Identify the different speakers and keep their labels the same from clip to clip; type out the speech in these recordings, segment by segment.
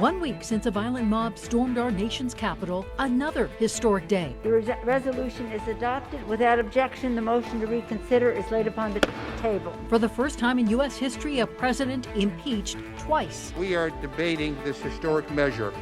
Speaker 1: 1 week since a violent mob stormed our nation's capital, another historic day.
Speaker 2: The resolution is adopted. Without objection, the motion to reconsider is laid upon the table.
Speaker 1: For the first time in U.S. history, a president impeached twice.
Speaker 3: We are debating this historic measure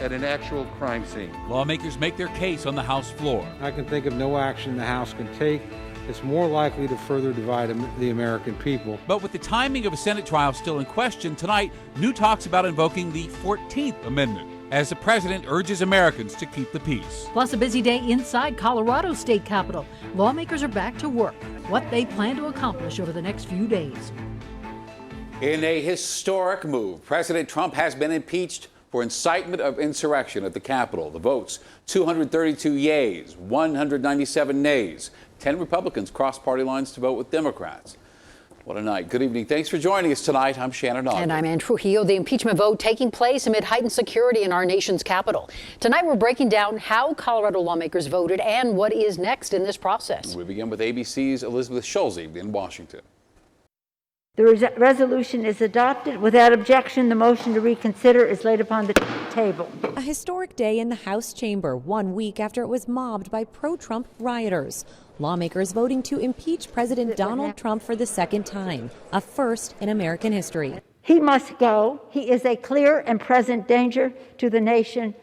Speaker 3: at an actual crime scene.
Speaker 4: Lawmakers make their case on the House floor.
Speaker 5: I can think of no action the House can take that's more likely to further divide the American people.
Speaker 4: But with the timing of a Senate trial still in question, tonight, new talks about invoking the 14th Amendment as the president urges Americans to keep the peace.
Speaker 1: Plus a busy day inside Colorado's state capitol. Lawmakers are back to work. What they plan to accomplish over the next few days.
Speaker 6: In a historic move, President Trump has been impeached for incitement of insurrection at the Capitol. The votes, 232 yeas, 197 nays. 10 Republicans crossed party lines to vote with Democrats. What a night. Good evening. Thanks for joining us tonight. I'm Shannon Ogden.
Speaker 7: And I'm Ann Trujillo. The impeachment vote taking place amid heightened security in our nation's capital. Tonight, we're breaking down how Colorado lawmakers voted and what is next in this process.
Speaker 6: We begin with ABC's Elizabeth Schulze in Washington.
Speaker 2: The resolution is adopted. Without objection, the motion to reconsider is laid upon the table.
Speaker 8: A historic day in the House chamber, 1 week after it was mobbed by pro-Trump rioters. Lawmakers voting to impeach President Donald Trump for the second time, a first in American history.
Speaker 2: He must go. He is a clear and present danger to the nation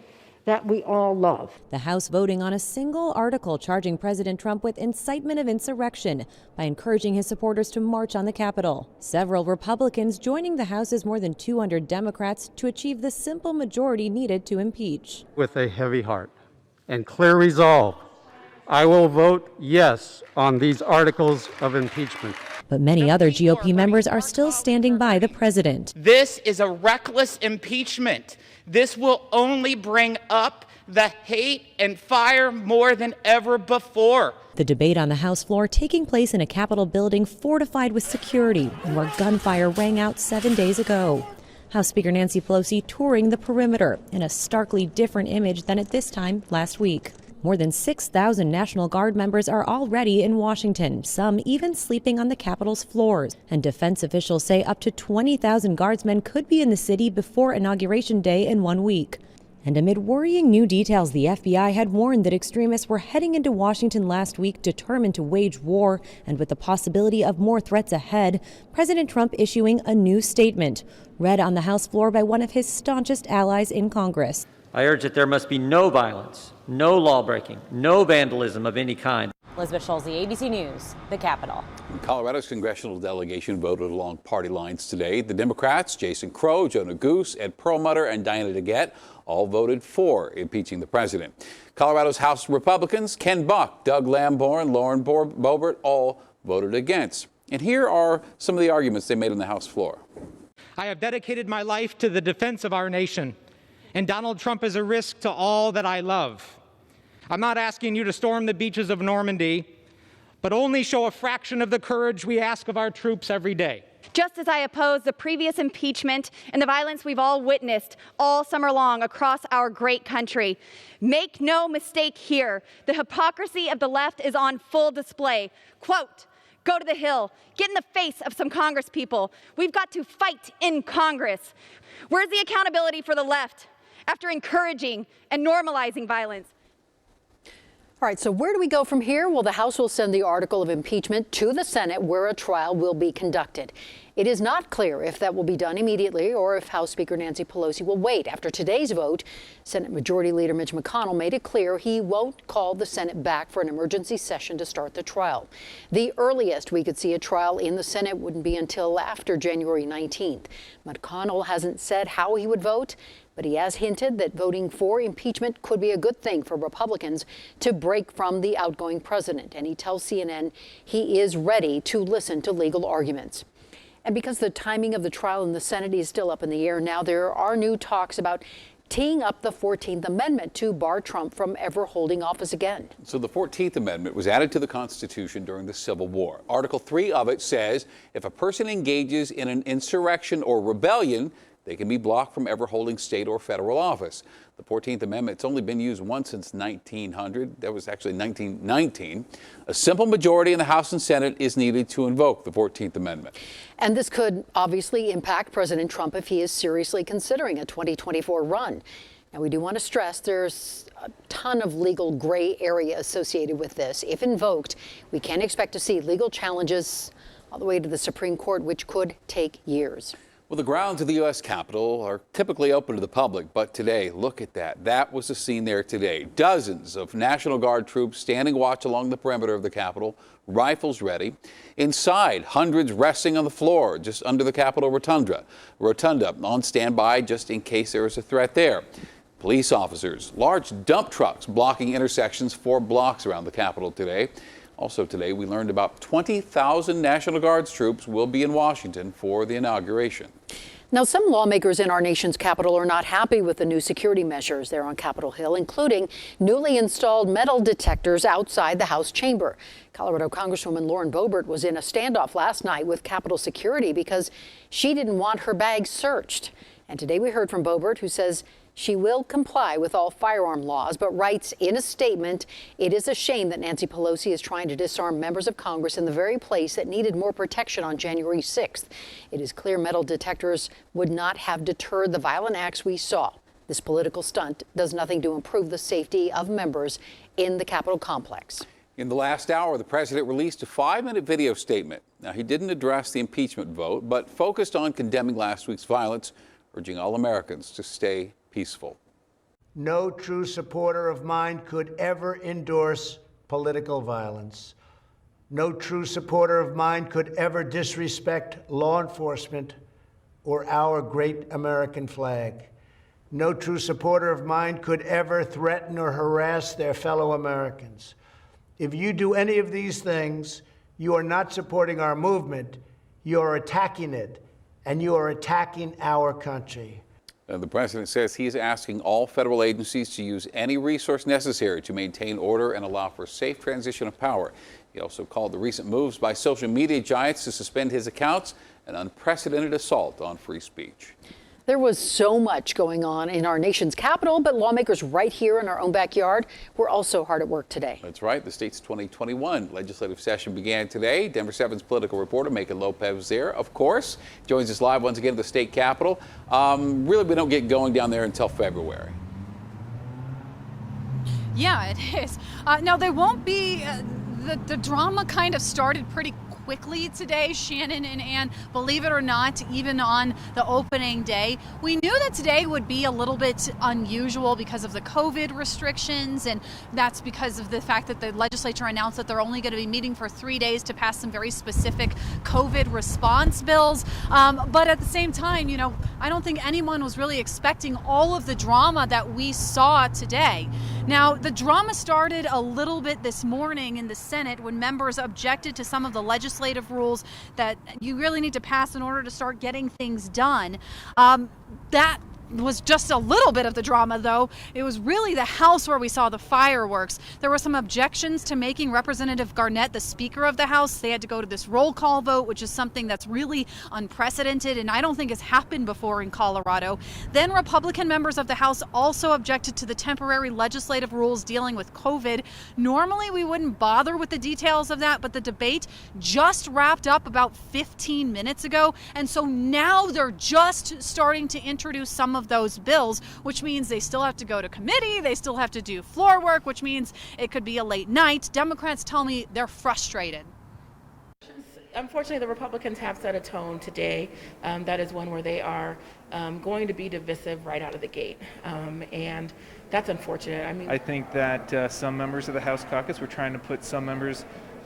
Speaker 2: that we all love.
Speaker 8: The House voting on a single article charging President Trump with incitement of insurrection by encouraging his supporters to march on the Capitol. Several Republicans joining the House's more than 200 Democrats to achieve the simple majority needed to impeach.
Speaker 5: With a heavy heart and clear resolve, I will vote yes on these articles of impeachment.
Speaker 8: But many other GOP members are still standing by the president.
Speaker 9: This is a reckless impeachment. This will only bring up the hate and fire more than ever before.
Speaker 8: The debate on the House floor taking place in a Capitol building fortified with security, where gunfire rang out 7 days ago. House Speaker Nancy Pelosi touring the perimeter in a starkly different image than at this time last week. More than 6,000 National Guard members are already in Washington, some even sleeping on the Capitol's floors. And defense officials say up to 20,000 Guardsmen could be in the city before Inauguration Day in 1 week. And amid worrying new details, the FBI had warned that extremists were heading into Washington last week determined to wage war. And with the possibility of more threats ahead, President Trump issuing a new statement, read on the House floor by one of his staunchest allies in Congress.
Speaker 10: I urge that there must be no violence, no lawbreaking, no vandalism of any kind.
Speaker 11: Elizabeth Schulze, ABC News, the Capitol.
Speaker 6: Colorado's congressional delegation voted along party lines today. The Democrats, Jason Crow, Jonah Goose, Ed Perlmutter, and Diana DeGette, all voted for impeaching the president. Colorado's House Republicans, Ken Buck, Doug Lamborn, Lauren Bobert, all voted against. And here are some of the arguments they made on the House floor.
Speaker 12: I have dedicated my life to the defense of our nation, and Donald Trump is a risk to all that I love. I'm not asking you to storm the beaches of Normandy, but only show a fraction of the courage we ask of our troops every day.
Speaker 13: Just as I oppose the previous impeachment and the violence we've all witnessed all summer long across our great country. Make no mistake here, the hypocrisy of the left is on full display. Quote, go to the Hill, get in the face of some Congress people. We've got to fight in Congress. Where's the accountability for the left after encouraging and normalizing violence?
Speaker 7: All right, so where do we go from here? Well, the House will send the article of impeachment to the Senate, where a trial will be conducted. It is not clear if that will be done immediately or if House Speaker Nancy Pelosi will wait. After today's vote, Senate Majority Leader Mitch McConnell made it clear he won't call the Senate back for an emergency session to start the trial. The earliest we could see a trial in the Senate wouldn't be until after January 19th. McConnell hasn't said how he would vote, but he has hinted that voting for impeachment could be a good thing for Republicans to break from the outgoing president. And he tells CNN he is ready to listen to legal arguments. And because the timing of the trial in the Senate is still up in the air now, there are new talks about teeing up the 14th Amendment to bar Trump from ever holding office again.
Speaker 6: So the 14th Amendment was added to the Constitution during the Civil War. Article 3 of it says if a person engages in an insurrection or rebellion, They can be blocked from ever holding state or federal office. The 14th Amendment, it's only been used once since 1900. That was actually 1919. A simple majority in the House and Senate is needed to invoke the 14th Amendment.
Speaker 7: And this could obviously impact President Trump if he is seriously considering a 2024 run. Now, we do want to stress there's a ton of legal gray area associated with this. If invoked, we can expect to see legal challenges all the way to the Supreme Court, which could take years.
Speaker 6: Well, the grounds of the U.S. Capitol are typically open to the public, but today, look at that. That was the scene there today. Dozens of National Guard troops standing watch along the perimeter of the Capitol, rifles ready. Inside, hundreds resting on the floor just under the Capitol rotunda on standby just in case there is a threat there. Police officers, large dump trucks blocking intersections 4 blocks around the Capitol today. Also today, we learned about 20,000 National Guards troops will be in Washington for the inauguration.
Speaker 7: Now, some lawmakers in our nation's capital are not happy with the new security measures there on Capitol Hill, including newly installed metal detectors outside the House chamber. Colorado Congresswoman Lauren Bobert was in a standoff last night with Capitol security because she didn't want her bag searched. And today we heard from Bobert, who says she will comply with all firearm laws, but writes in a statement, "It is a shame that Nancy Pelosi is trying to disarm members of Congress in the very place that needed more protection on January 6th. It is clear metal detectors would not have deterred the violent acts we saw. This political stunt does nothing to improve the safety of members in the Capitol complex."
Speaker 6: In the last hour, the president released a 5-minute video statement. Now, he didn't address the impeachment vote, but focused on condemning last week's violence, urging all Americans to stay peaceful.
Speaker 14: No true supporter of mine could ever endorse political violence. No true supporter of mine could ever disrespect law enforcement or our great American flag. No true supporter of mine could ever threaten or harass their fellow Americans. If you do any of these things, you are not supporting our movement, you are attacking it, and you are attacking our country.
Speaker 6: The president says he's asking all federal agencies to use any resource necessary to maintain order and allow for safe transition of power. He also called the recent moves by social media giants to suspend his accounts an unprecedented assault on free speech.
Speaker 7: There was so much going on in our nation's capital, but lawmakers right here in our own backyard were also hard at work today.
Speaker 6: That's right. The state's 2021 legislative session began today. Denver7's political reporter, Macon Lopez there, of course, joins us live once again at the state capitol. Really, we don't get going down there until February.
Speaker 15: Yeah, it is. Now, there won't be, the drama kind of started pretty quickly today, Shannon and Ann, believe it or not, even on the opening day. We knew that today would be a little bit unusual because of the COVID restrictions, and that's because of the fact that the legislature announced that they're only going to be meeting for 3 days to pass some very specific COVID response bills. But at the same time, you know, I don't think anyone was really expecting all of the drama that we saw today. Now, the drama started a little bit this morning in the Senate when members objected to some of the legislative rules that you really need to pass in order to start getting things done. That was just a little bit of the drama, though. It was really the House where we saw the fireworks. There were some objections to making Representative Garnett the Speaker of the House. They had to go to this roll call vote, which is something that's really unprecedented and I don't think has happened before in Colorado. Then Republican members of the House also objected to the temporary legislative rules dealing with COVID. Normally, we wouldn't bother with the details of that, but the debate just wrapped up about 15 minutes ago, and so now they're just starting to introduce some of those bills, which means they still have to go to committee, they still have to do floor work, which means it could be a late night. Democrats tell me they're frustrated.
Speaker 16: Unfortunately, the Republicans have set a tone today that is one where they are going to be divisive right out of the gate, and that's unfortunate. I think that some members of the House caucus were trying to put some members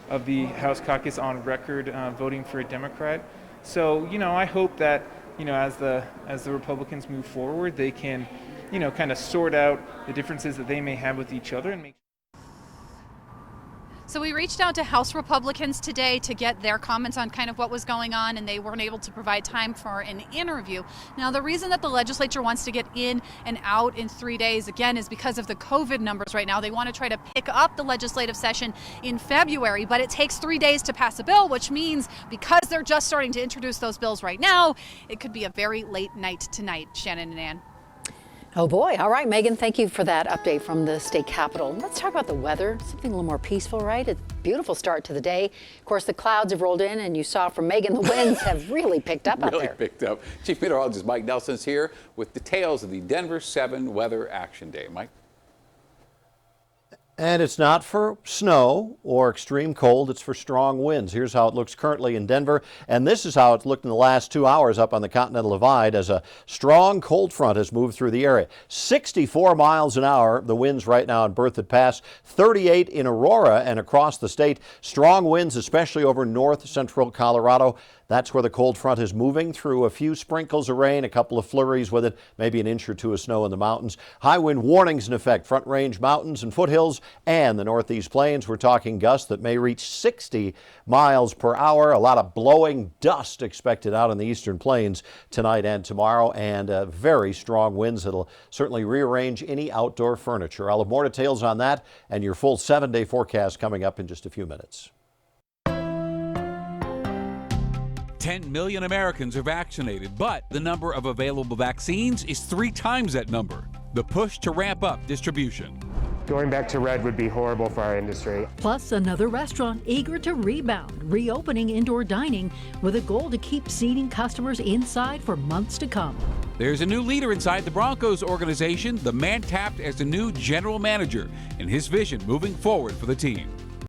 Speaker 16: of the House caucus on record voting for a Democrat. So, you know, I hope that, you know, as the Republicans move forward, they can, you know, kind of sort out the differences that they may have with each other and make.
Speaker 15: So we reached out to House Republicans today to get their comments on kind of what was going on, and they weren't able to provide time for an interview. Now, the reason that the legislature wants to get in and out in 3 days, again, is because of the COVID numbers right now. They want to try to pick up the legislative session in February, but it takes 3 days to pass a bill, which means because they're just starting to introduce those bills right now, it could be a very late night tonight. Shannon and Ann.
Speaker 7: Oh boy. All right, Megan, thank you for that update from the state capitol. Let's talk about the weather, something a little more peaceful, right? A beautiful start to the day. Of course, the clouds have rolled in, and you saw from Megan, the winds have really picked up out there.
Speaker 6: Really picked up. Chief Meteorologist Mike Nelson's here with details of the Denver7 Weather Action Day. Mike?
Speaker 17: And it's not for snow or extreme cold, it's for strong winds. Here's how it looks currently in Denver, and this is how it's looked in the last 2 hours up on the Continental Divide as a strong cold front has moved through the area. 64 miles an hour, the winds right now in Berthoud Pass, 38 in Aurora and across the state. Strong winds, especially over north central Colorado. That's where the cold front is moving through. A few sprinkles of rain, a couple of flurries with it, maybe an inch or two of snow in the mountains. High wind warnings in effect. Front Range mountains and foothills and the Northeast Plains. We're talking gusts that may reach 60 miles per hour. A lot of blowing dust expected out in the Eastern Plains tonight and tomorrow, and very strong winds that'll certainly rearrange any outdoor furniture. I'll have more details on that and your full 7-day forecast coming up in just a few minutes.
Speaker 4: 10 million Americans are vaccinated, but the number of available vaccines is 3 times that number. The push to ramp up distribution.
Speaker 18: Going back to red would be horrible for our industry.
Speaker 1: Plus, another restaurant eager to rebound, reopening indoor dining with a goal to keep seating customers inside for months to come.
Speaker 4: There's a new leader inside the Broncos organization, the man tapped as the new general manager, and his vision moving forward for the team.